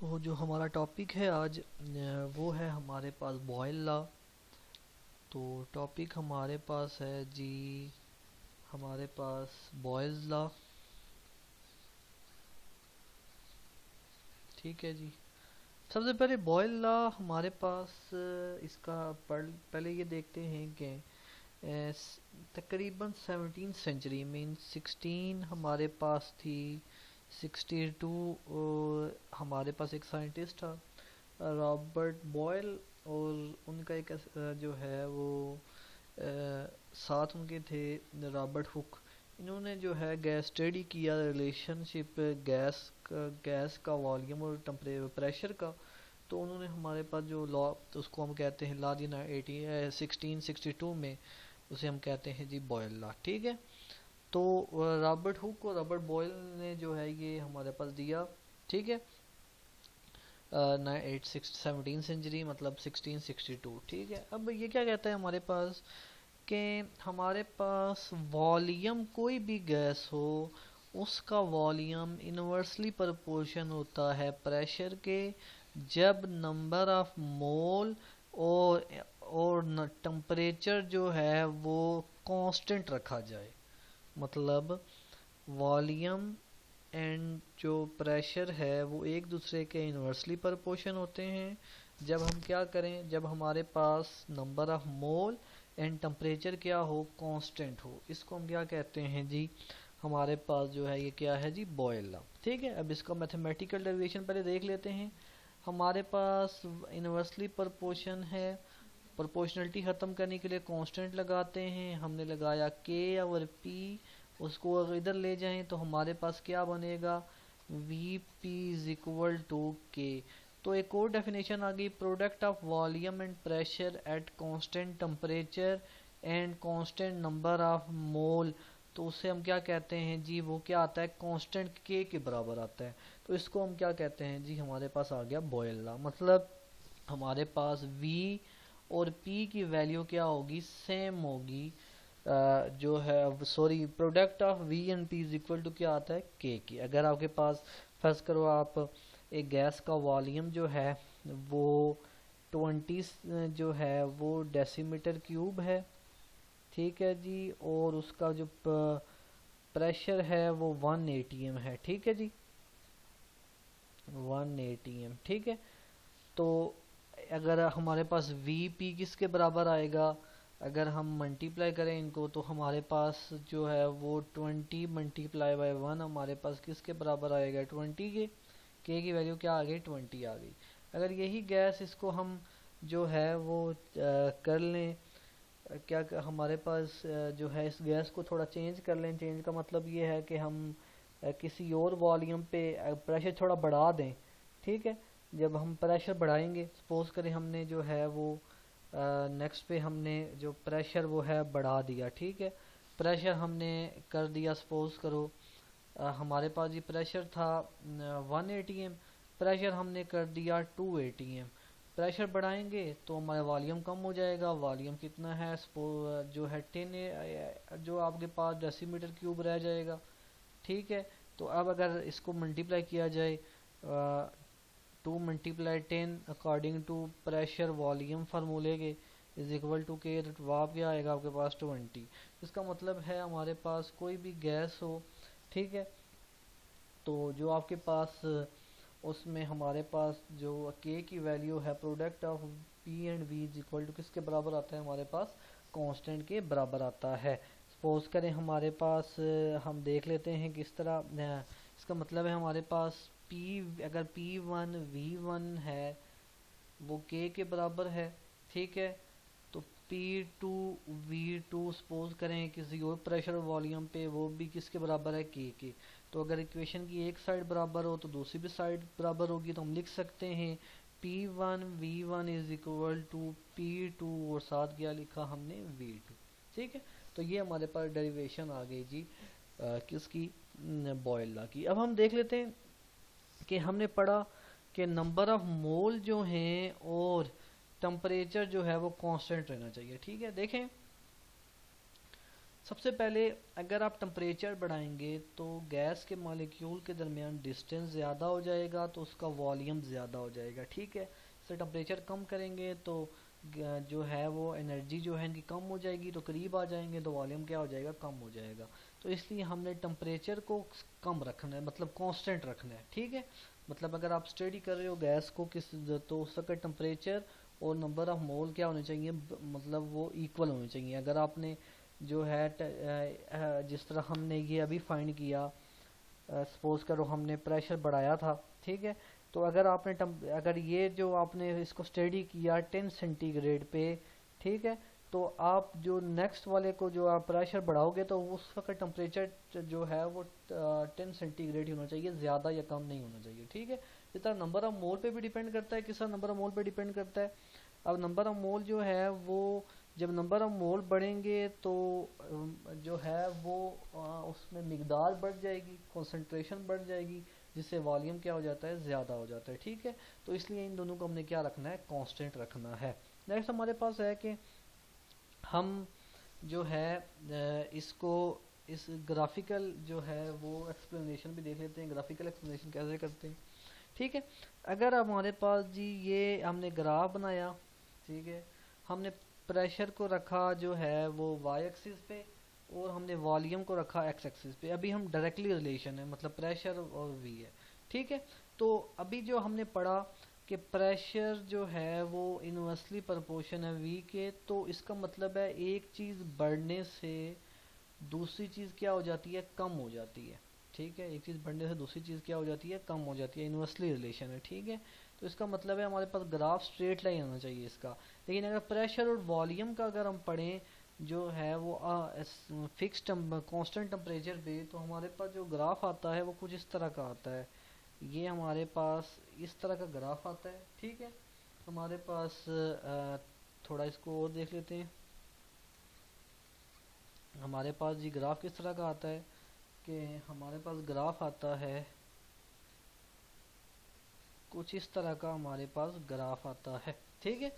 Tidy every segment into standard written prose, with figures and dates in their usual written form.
तो जो हमारा टॉपिक है आज वो है हमारे पास बॉयल लॉ। तो टॉपिक हमारे पास है जी, हमारे पास बॉयल्स लॉ। ठीक है जी। सबसे पहले बॉयल लॉ हमारे पास इसका पहले ये देखते हैं कि तकरीबन 17 सेंचुरी में 16 हमारे पास थी, 62 हमारे पास एक साइंटिस्ट था रॉबर्ट बॉयल। और उनका एक जो है वो साथ उनके थे रॉबर्ट हुक। इन्होंने जो है गैस स्टडी किया, रिलेशनशिप गैस का वॉल्यूम और प्रेशर का। तो उन्होंने हमारे पास जो लॉ, तो उसको हम कहते हैं लॉ दी 1662 में, उसे हम कहते हैं जी बॉयल लॉ। ठीक है। तो रॉबर्ट हुक और रॉबर्ट बॉयल ने जो है ये हमारे पास दिया। ठीक है। 17 सेंचुरी मतलब 1662। ठीक है। अब ये क्या कहता है हमारे पास कि हमारे पास वॉल्यूम कोई भी गैस हो, उसका वॉल्यूम इनवर्सली प्रोपोर्शन होता है प्रेशर के, जब नंबर ऑफ मोल और टेम्परेचर जो है वो कांस्टेंट रखा जाए। मतलब वॉल्यूम एंड जो प्रेशर है वो एक दूसरे के इन्वर्सली प्रोपोर्शन होते हैं जब हम क्या करें, जब हमारे पास number of mole and temperature क्या हो, कांस्टेंट हो। इसको हम क्या कहते हैं जी, हमारे पास जो है ये क्या है जी, बॉयल लॉ। ठीक है। अब इसका मैथमेटिकल डेरिवेशन पहले देख लेते हैं। हमारे पास इन्वर्सली प्रोपोर्शन है, प्रोपोर्शनलिटी ख़त्म करने के लिए कांस्टेंट लगाते हैं। हमने लगाया के और पी, उसको अगर इधर ले जाएं तो हमारे पास क्या बनेगा, V P is equal to K. तो एक और डेफिनेशन आ गई, product of volume and pressure at constant temperature and constant number of mole. तो उसे हम क्या कहते हैं जी, वो क्या आता है, कांस्टेंट के बराबर आता है। तो इसको हम क्या कहते हैं जी, हमारे पास आ गया बॉयल लॉ। मतलब हमारे पास V और P की वैल्यू क्या होगी, सेम होगी। जो है sorry, product of V and P is equal to क्या आता है, K की। अगर आपके पास फर्ज करो आप एक गैस का वॉल्यूम जो है वो 20 जो है वो डेसीमीटर क्यूब है। ठीक है जी। और उसका जो प्रेशर है वो 1 atm है। ठीक है जी, 1 atm। ठीक है। तो अगर हमारे पास Vp किसके बराबर आएगा, अगर हम मल्टीप्लाई करें इनको तो हमारे पास जो है वो 20 मल्टीप्लाई बाय 1 हमारे पास किसके बराबर आएगा, 20 के। की वैल्यू क्या आ गई, 20 आ गई। अगर यही गैस इसको हम जो है वो कर लें, हमारे पास जो है इस गैस को थोड़ा चेंज कर लें। चेंज का मतलब ये है कि हम किसी और वॉल्यूम पे प्रेशर थोड़ा बढ़ा दें। ठीक है। जब हम प्रेशर बढ़ाएंगे, सपोज करें हमने जो है वो नेक्स्ट पे हमने जो प्रेशर वो है बढ़ा दिया। ठीक है। प्रेशर हमने कर दिया, सपोज करो हमारे पास ये प्रेशर था 1 atm, प्रेशर हमने कर दिया 2 atm। प्रेशर बढ़ाएंगे तो हमारा वॉल्यूम कम हो जाएगा। वॉल्यूम कितना है, जो है 10 जो आपके पास डेसीमीटर क्यूब रह जाएगा। ठीक है। तो अब अगर इसको मल्टीप्लाई किया जाए 2 multiply 10 according to pressure volume फार्मूले के इज इक्वल टू के, तो आप क्या आएगा आपके पास 20। इसका मतलब है हमारे पास कोई भी गैस हो, ठीक है, तो जो आपके पास उसमें हमारे पास जो के की वैल्यू है, product of P and V is equal to किसके बराबर आता है, हमारे पास कांस्टेंट के बराबर आता है। सपोज करें हमारे पास हम देख लेते हैं किस तरह इसका मतलब है हमारे पास पी, अगर P1 V1 है वो के बराबर है। ठीक है। तो P2 V2 सपोज करें किसी और प्रेशर वॉल्यूम पे, वो भी किसके बराबर है, के। तो अगर इक्वेशन की एक साइड बराबर हो तो दूसरी भी साइड बराबर होगी। तो हम लिख सकते हैं P1 V1 is equal to P2 और साथ क्या लिखा हमने, V2। ठीक है। तो ये हमारे पास डेरिवेशन आ गई जी किसकी, बॉयल लॉ की। अब हम देख लेते हैं कि हमने पढ़ा कि नंबर ऑफ मोल जो हैं और टेम्परेचर जो है वो कांस्टेंट रहना चाहिए। ठीक है। देखें सबसे पहले अगर आप टेम्परेचर बढ़ाएंगे तो गैस के मॉलिक्यूल के दरमियान डिस्टेंस ज़्यादा हो जाएगा, तो उसका वॉल्यूम ज़्यादा हो जाएगा। ठीक है, इससे टेम्परेचर कम करेंगे तो जो है वो एनर्जी जो है इनकी कम हो जाएगी, तो करीब आ जाएंगे तो वॉल्यूम क्या हो जाएगा, कम हो जाएगा। तो इसलिए हमने टेम्परेचर को कम रखना है, मतलब कांस्टेंट रखना है। ठीक है, मतलब अगर आप स्टडी कर रहे हो गैस को किस, तो उसका टेम्परेचर और नंबर ऑफ मोल क्या होने चाहिए, मतलब वो इक्वल होने चाहिए। अगर आपने जो है जिस तरह हमने ये अभी फाइंड किया, सपोज करो हमने प्रेशर बढ़ाया था। ठीक है, तो अगर आपने अगर ये जो आपने इसको स्टडी किया 10 सेंटीग्रेड पे, ठीक है, तो आप जो नेक्स्ट वाले को जो आप प्रेशर बढ़ाओगे तो उसका टेम्परेचर जो है वो 10 सेंटीग्रेड ही होना चाहिए, ज़्यादा या कम नहीं होना चाहिए। ठीक है, इस तरह नंबर ऑफ मोल पे भी डिपेंड करता है, किस तरह नंबर ऑफ मोल पे डिपेंड करता है। अब नंबर ऑफ मोल जो है वो, जब नंबर ऑफ मोल बढ़ेंगे तो जो है वो उसमें मिकदार बढ़ जाएगी, कंसंट्रेशन बढ़ जाएगी, जिससे वॉल्यूम क्या हो जाता है, ज़्यादा हो जाता है। ठीक है, तो इसलिए इन दोनों को हमने क्या रखना है, कांस्टेंट रखना है। नेक्स्ट हमारे पास है कि हम जो है इसको इस ग्राफिकल जो है वो एक्सप्लेनेशन भी देख लेते हैं, ग्राफिकल एक्सप्लेनेशन कैसे करते हैं। ठीक है, अगर हमारे पास जी ये हमने ग्राफ बनाया, ठीक है, हमने प्रेशर को रखा जो है वो वाई एक्सिस पे और हमने वॉल्यूम को रखा एक्स एक्सिस पे। अभी हम डायरेक्टली रिलेशन है, मतलब प्रेशर और वी है। ठीक है, तो अभी जो हमने पढ़ा कि प्रेशर जो है वो इनवर्सली प्रोपोर्शन है वी के, तो इसका मतलब है एक चीज़ बढ़ने से दूसरी चीज़ क्या हो जाती है, कम हो जाती है। ठीक है, एक चीज़ बढ़ने से दूसरी चीज़ क्या हो जाती है, कम हो जाती है, इन्वर्सली रिलेशन है। ठीक है, तो इसका मतलब है हमारे पास ग्राफ स्ट्रेट लाइन होना चाहिए इसका। लेकिन अगर प्रेशर और वॉल्यूम का अगर हम पढ़ें जो है वो फिक्स कांस्टेंट टेम्परेचर पे, तो हमारे पास जो ग्राफ आता है वो कुछ इस तरह का आता है। ये हमारे पास इस तरह का ग्राफ आता है। ठीक है, हमारे पास थोड़ा इसको और देख लेते हैं। हमारे पास जी ग्राफ किस तरह का आता है कि हमारे पास ग्राफ आता है कुछ इस तरह का, हमारे पास ग्राफ आता है। ठीक है,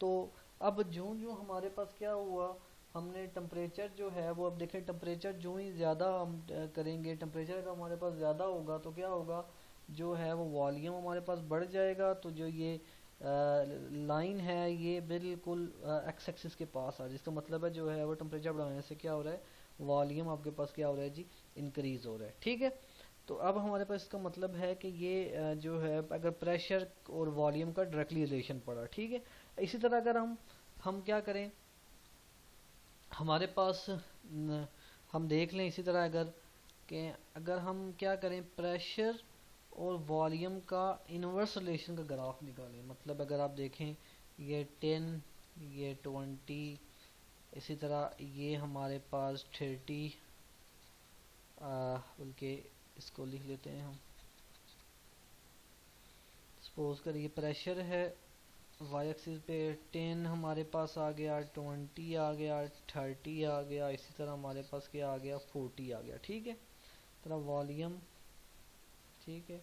तो अब जो जो हमारे पास क्या हुआ, हमने टेम्परेचर जो है वो, अब देखें टेम्परेचर जो ही ज़्यादा हम करेंगे, टेम्परेचर अगर हमारे पास ज़्यादा होगा तो क्या होगा, जो है वो वॉल्यूम हमारे पास बढ़ जाएगा। तो जो ये लाइन है ये बिल्कुल एक्स एक्सिस के पास आ, जिसका मतलब है जो है वो टेम्परेचर बढ़ाने से क्या हो रहा है, वॉल्यूम आपके पास क्या हो रहा है जी, इंक्रीज हो रहा है। ठीक है, तो अब हमारे पास इसका मतलब है कि ये जो है अगर प्रेशर और वॉल्यूम का डायरेक्टली रिलेशन पड़ा। ठीक है, इसी तरह अगर हम क्या करें, हमारे पास हम देख लें इसी तरह अगर कि अगर हम क्या करें, प्रेशर और वॉल्यूम का इनवर्स रिलेशन का ग्राफ निकालें। मतलब अगर आप देखें ये 10, ये 20, इसी तरह ये हमारे पास 30, बल्कि इसको लिख लेते हैं हम। सपोज करिए प्रेशर है वाई एक्सिस पे 10 हमारे पास आ गया, 20 आ गया, 30 आ गया, इसी तरह हमारे पास क्या आ गया, 40 आ गया। ठीक है, तरह वॉल्यूम, ठीक है,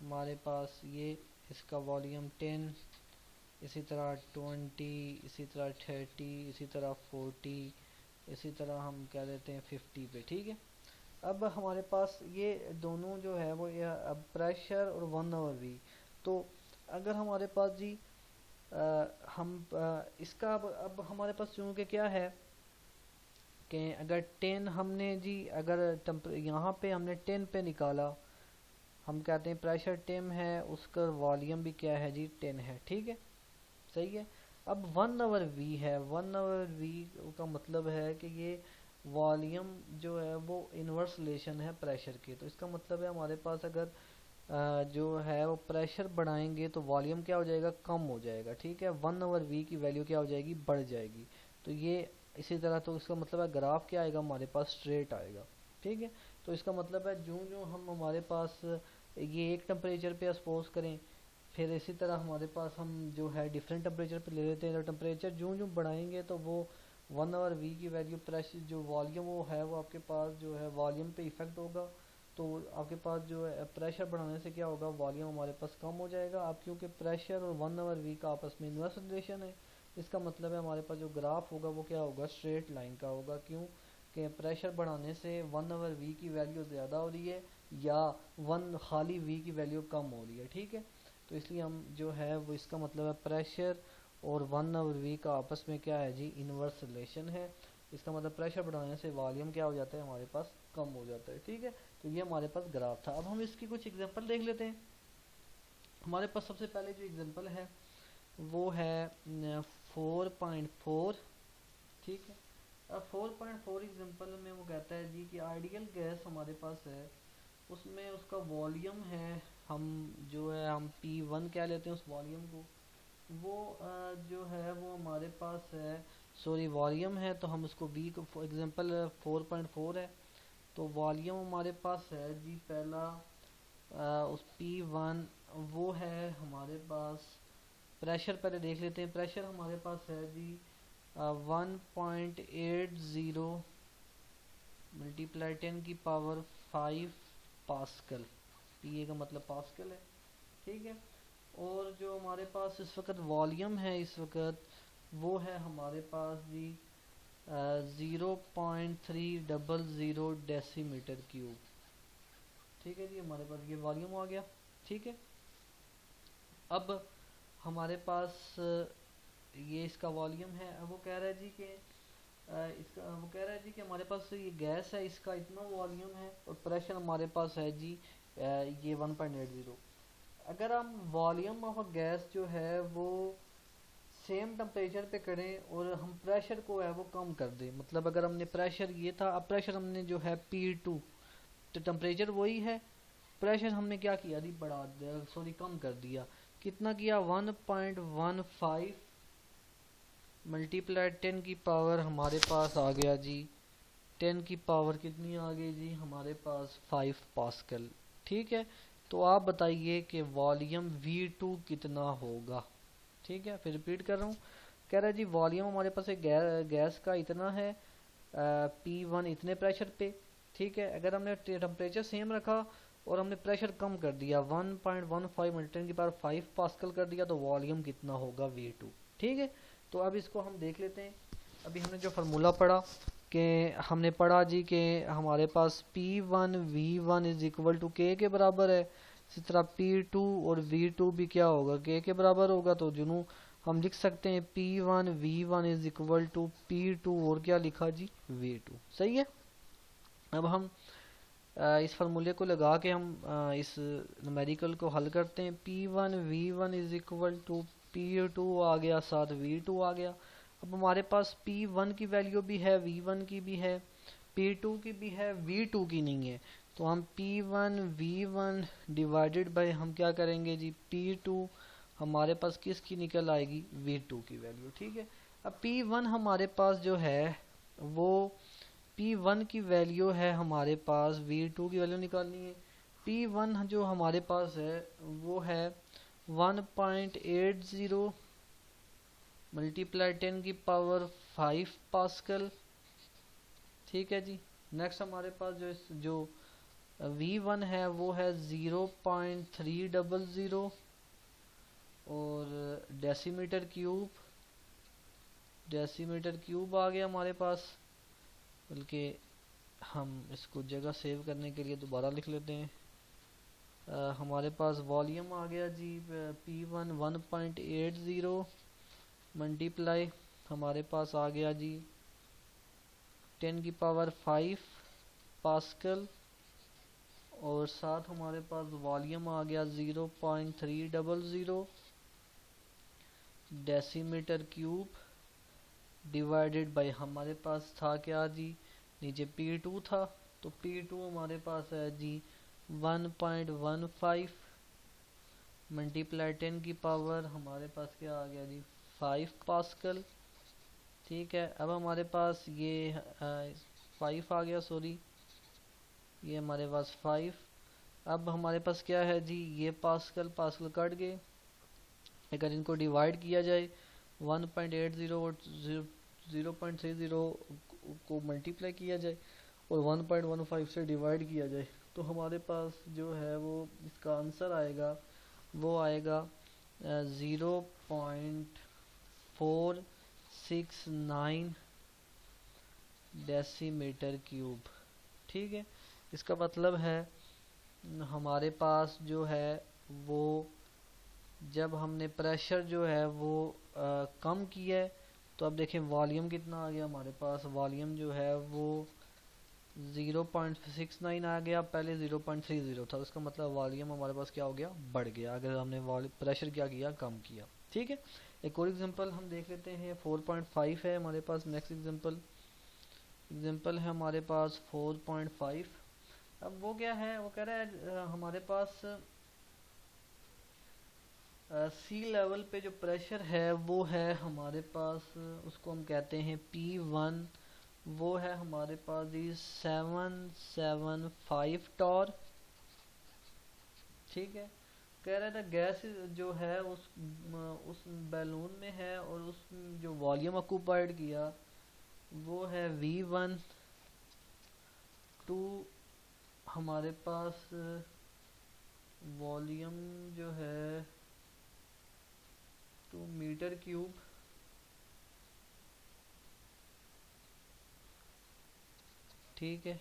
हमारे पास ये इसका वॉल्यूम 10, इसी तरह 20, इसी तरह 30, इसी तरह 40, इसी तरह हम क्या देते हैं 50 पे। ठीक है, अब हमारे पास ये दोनों जो है वो अब प्रेशर और 1/v, तो अगर हमारे पास जी इसका अब हमारे पास चूँकि क्या है कि अगर 10 हमने जी, अगर यहाँ पे हमने 10 पे निकाला, हम कहते हैं प्रेशर 10 है, उसका वॉल्यूम भी क्या है जी, 10 है। ठीक है, सही है। अब 1/v है, 1/v का मतलब है कि ये वॉल्यूम जो है वो इनवर्स रिलेशन है प्रेशर के। तो इसका मतलब है हमारे पास अगर जो है वो प्रेशर बढ़ाएंगे तो वॉल्यूम क्या हो जाएगा, कम हो जाएगा। ठीक है, 1/v की वैल्यू क्या हो जाएगी, बढ़ जाएगी। तो ये इसी तरह, तो इसका मतलब है ग्राफ क्या आएगा हमारे पास, स्ट्रेट आएगा। ठीक है, तो इसका मतलब है जो जो हम हमारे पास ये एक टेम्परेचर पे सपोज करें, फिर इसी तरह हमारे पास हम जो है डिफरेंट टेम्परेचर पे ले लेते हैं, तो टेम्परेचर जो जो बढ़ाएंगे तो वो 1/v की वैल्यू प्रेशर जो वॉल्यूम वो है वो आपके पास जो है वॉल्यूम पे इफेक्ट होगा। तो आपके पास जो है प्रेशर बढ़ाने से क्या होगा, वॉल्यूम हमारे पास कम हो जाएगा। अब क्योंकि प्रेशर और 1/v का आपस में इन्वर्स रिलेशन है, इसका मतलब है हमारे पास जो ग्राफ होगा वो क्या होगा, स्ट्रेट लाइन का होगा। क्यों कि प्रेशर बढ़ाने से 1/v की वैल्यू ज़्यादा हो रही है या 1 खाली v की वैल्यू कम हो रही है, ठीक है। तो इसलिए हम जो है वो इसका मतलब है प्रेशर और 1/v का आपस में क्या है जी, इनवर्स रिलेशन है। इसका मतलब प्रेशर बढ़ाने से वॉल्यूम क्या हो जाता है हमारे पास, कम हो जाता है, ठीक है। तो ये हमारे पास ग्राफ था। अब हम इसकी कुछ एग्जांपल देख लेते हैं। हमारे पास सबसे पहले जो एग्जांपल है वो है 4.4, ठीक है। अब 4.4 एग्जांपल में वो कहता है जी कि आइडियल गैस हमारे पास है, उसमें उसका वॉल्यूम है, हम जो है हम P1 कह लेते हैं उस वॉल्यूम को। वो जो है वो हमारे पास है, सॉरी वॉल्यूम है, तो हम उसको V को एग्जांपल 4.4 है, तो वॉल्यूम हमारे पास है जी पहला उस P1 वो है हमारे पास। प्रेशर पहले देख लेते हैं, प्रेशर हमारे पास है जी 1.80 मल्टीप्लाई 10⁵ पास्कल। पी ए का मतलब पास्कल है, ठीक है। और जो हमारे पास इस वक्त वॉल्यूम है इस वक्त वो है हमारे पास जी 0.300 डेसीमीटर क्यूब, ठीक है जी। हमारे पास ये वॉल्यूम आ गया, ठीक है। अब हमारे पास ये इसका वॉल्यूम है। अब वो कह रहा है जी कि इसका वो कह रहा है जी कि हमारे पास ये गैस है, इसका इतना वॉल्यूम है और प्रेशर हमारे पास है जी ये 1.80। अगर हम वॉल्यूम ऑफ अ गैस जो है वो सेम टेम्परेचर पे करें और हम प्रेशर को है वो कम कर दें, मतलब अगर हमने प्रेशर ये था, अब प्रेशर हमने जो है P2, तो टेम्परेचर वही है, प्रेशर हमने क्या किया जी, बढ़ा दिया, सॉरी कम कर दिया। कितना किया, 1.15 मल्टीप्लाई 10⁻, हमारे पास आ गया जी 10⁻, कितनी आ गई जी हमारे पास 5 पास्कल, ठीक है। तो आप बताइए कि वॉल्यूम V2 कितना होगा, ठीक है। फिर रिपीट कर रहा हूँ, कह रहा है जी वॉल्यूम हमारे पास एक गैस का इतना है P1 इतने प्रेशर पे, ठीक है। अगर हमने टेम्परेचर सेम रखा और हमने प्रेशर कम कर दिया 1.15 मल्टीप्लाई 10⁵ पास्कल कर दिया, तो वॉल्यूम कितना होगा V2, ठीक है। तो अब इसको हम देख लेते हैं। अभी हमने जो फार्मूला पढ़ा कि हमने पढ़ा जी कि हमारे पास P1 V1 is equal to K के बराबर है, इसी तरह P2 और V2 भी क्या होगा, K के बराबर होगा। तो जुनू हम लिख सकते हैं P1 V1 is equal to P2 और क्या लिखा जी V2, सही है। अब हम इस फार्मूले को लगा के हम इस न्यूमेरिकल को हल करते हैं। P1 V1 is equal to P2 आ गया, साथ V2 आ गया। अब हमारे पास P1 की वैल्यू भी है, V1 की भी है, P2 की भी है, V2 की नहीं है। तो हम P1 V1 डिवाइडेड बाय हम क्या करेंगे जी P2, हमारे पास किसकी निकल आएगी, V2 की वैल्यू, ठीक है। अब P1 हमारे पास जो है वो P1 की वैल्यू है हमारे पास, V2 की वैल्यू निकालनी है। P1 जो हमारे पास है वो है 1.80 मल्टीप्लाई 10⁵ पास्कल, ठीक है जी। नेक्स्ट हमारे पास जो V1 है वो है 0.300 और डेसीमीटर क्यूब आ गया हमारे पास। बल्कि हम इसको जगह सेव करने के लिए दोबारा लिख लेते हैं। हमारे पास वॉल्यूम आ गया जी P1 1.80 मल्टीप्लाई हमारे पास आ गया जी 10⁵ पास्कल और साथ हमारे पास वॉल्यूम आ गया 0.300 डेसीमीटर क्यूब डिवाइडेड बाय हमारे पास था क्या जी, नीचे P2 था, तो P2 हमारे पास है जी 1.15 मल्टीप्लाई 10⁻, हमारे पास क्या आ गया जी 5 पास्कल, ठीक है। अब हमारे पास ये 5 आ गया, सॉरी ये हमारे पास 5। अब हमारे पास क्या है जी, ये पास्कल कट गए, अगर इनको डिवाइड किया जाए 1.80 और 0.30 को मल्टीप्लाई किया जाए और 1.15 से डिवाइड किया जाए, तो हमारे पास जो है वो इसका आंसर आएगा, वो आएगा 0.5 469 डेसीमीटर क्यूब। ठीक है, इसका मतलब है हमारे पास जो है वो, जब हमने प्रेशर जो है वो कम किया है, तो अब देखें वॉल्यूम कितना आ गया हमारे पास। वॉल्यूम जो है वो 0.69 आ गया, पहले 0.30 था। उसका मतलब वॉल्यूम हमारे पास क्या हो गया, बढ़ गया, अगर हमने प्रेशर क्या किया, कम किया। ठीक है, एक और एग्जांपल हम देख लेते हैं। 4.5 है हमारे पास। नेक्स्ट एग्जांपल है हमारे पास 4.5। अब वो क्या है, वो कह रहा है हमारे पास सी लेवल पे जो प्रेशर है वो है हमारे पास, उसको हम कहते हैं P1। वो है हमारे पास 775 टॉर। ठीक है, कह रहा था गैस जो है उस बैलून में है, और उस जो वॉल्यूम ऑक्यूपाइड किया वो है V1। टू हमारे पास वॉल्यूम जो है 2 मीटर क्यूब। ठीक है,